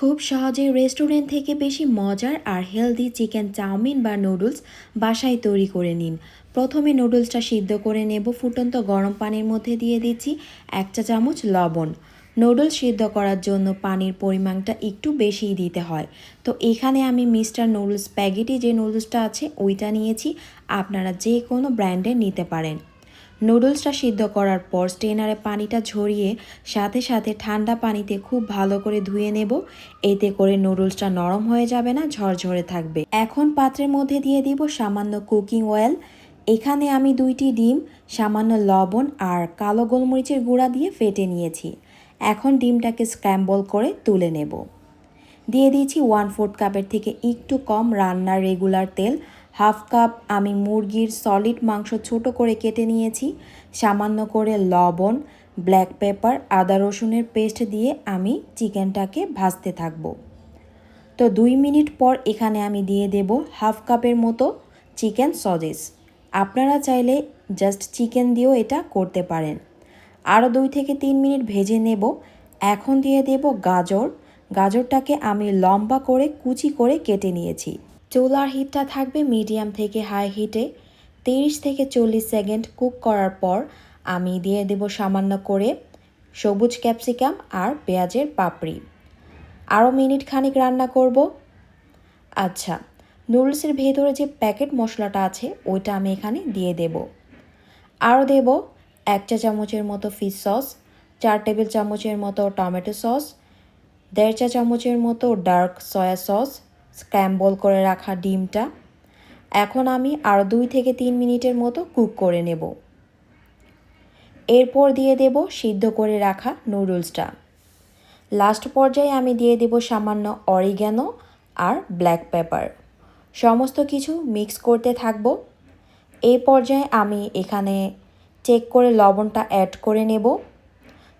খুব সহজে রেস্টুরেন্ট থেকে বেশি মজার আর হেলদি চিকেন চাউমিন বা নুডলস বাসায় তৈরি করে নিন। প্রথমে নুডলসটা সিদ্ধ করে নেব। ফুটন্ত গরম পানির মধ্যে দিয়ে দিচ্ছি 1 চা চামচ লবণ। নুডলস সিদ্ধ করার জন্য পানির পরিমাণটা একটু বেশিই দিতে হয়। তো এখানে আমি মিস্টার নুডলস স্প্যাগেটি যে নুডলসটা আছে ওইটা নিয়েছি। আপনারা যে কোনো ব্র্যান্ডের নিতে পারেন। নুডলসটা সিদ্ধ করার পর স্ট্রেনারে পানিটা ঝরিয়ে সাথে সাথে ঠান্ডা পানিতে খুব ভালো করে ধুয়ে নেব। এতে করে নুডলসটা নরম হয়ে যাবে না, ঝরঝরে থাকবে। এখন পাত্রের মধ্যে দিয়ে দিব সামান্য কুকিং অয়েল। এখানে আমি 2টি ডিম, সামান্য লবণ আর কালো গোলমরিচের গুঁড়া দিয়ে ফেটে নিয়েছি। এখন ডিমটাকে স্ক্র্যাম্বল করে তুলে নেব। দিয়ে দিয়েছি 1/4 কাপের থেকে একটু কম রান্নার রেগুলার তেল। হাফ কাপ আমি মুরগির সলিড মাংস ছোট করে কেটে নিয়েছি। সামান্য করে লবণ, ব্ল্যাক পেপার, আদা রসুনের পেস্ট দিয়ে আমি চিকেনটাকে ভাজতে থাকব। তো 2 মিনিট পর এখানে আমি দিয়ে দেব হাফ কাপের মতো চিকেন সসেজ। আপনারা চাইলে জাস্ট চিকেন দিয়েও এটা করতে পারেন। আরও 2 থেকে 3 মিনিট ভেজে নেব। এখন দিয়ে দেব গাজর। গাজরটাকে আমি লম্বা করে কুচি করে কেটে নিয়েছি। চুলার হিটটা থাকবে মিডিয়াম থেকে হাই হিটে। 30 থেকে 40 সেকেন্ড কুক করার পর আমি দিয়ে দেব সামান্য করে সবুজ ক্যাপসিকাম আর পেঁয়াজের পাপড়ি। আরও মিনিট খানিক রান্না করব। আচ্ছা, নুডলসের ভেতরে যে প্যাকেট মশলাটা আছে ওইটা আমি এখানে দিয়ে দেব। আরও দেব 1 চা চামচের মতো ফিশ সস, 4 টেবিল চামচের মতো টমেটো সস, 1.5 চা-চামচের মতো ডার্ক সয়া সস, স্ক্র্যাম্বল করে রাখা ডিমটা। এখন আমি আরও 2 থেকে 3 মিনিটের মতো কুক করে নেব। এরপর দিয়ে দেব সিদ্ধ করে রাখা নুডলসটা। লাস্ট পর্যায়ে আমি দিয়ে দেব সামান্য অরিগ্যানো আর ব্ল্যাক পেপার। সমস্ত কিছু মিক্স করতে থাকব। এই পর্যায়ে আমি এখানে চেক করে লবণটা অ্যাড করে নেব।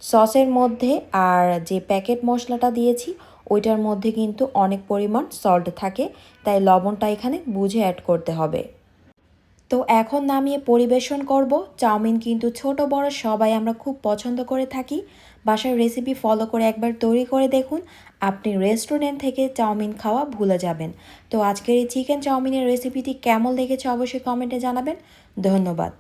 সসের মধ্যে আর যে প্যাকেট মশলাটা দিয়েছি ওইটার মধ্যে কিন্তু অনেক পরিমাণ সল্ট থাকে, তাই লবণটা এখানে বুঝে অ্যাড করতে হবে। তো এখন নামিয়ে পরিবেশন করব। চাউমিন কিন্তু ছোট বড় সবাই আমরা খুব পছন্দ করে থাকি। বাসার রেসিপি ফলো করে একবার তৈরি করে দেখুন, আপনি রেস্টুরেন্ট থেকে চাউমিন খাওয়া ভুলে যাবেন। তো আজকের এই চিকেন চাউমিনের রেসিপিটি কেমন লেগেছে অবশ্যই কমেন্টে জানাবেন। ধন্যবাদ।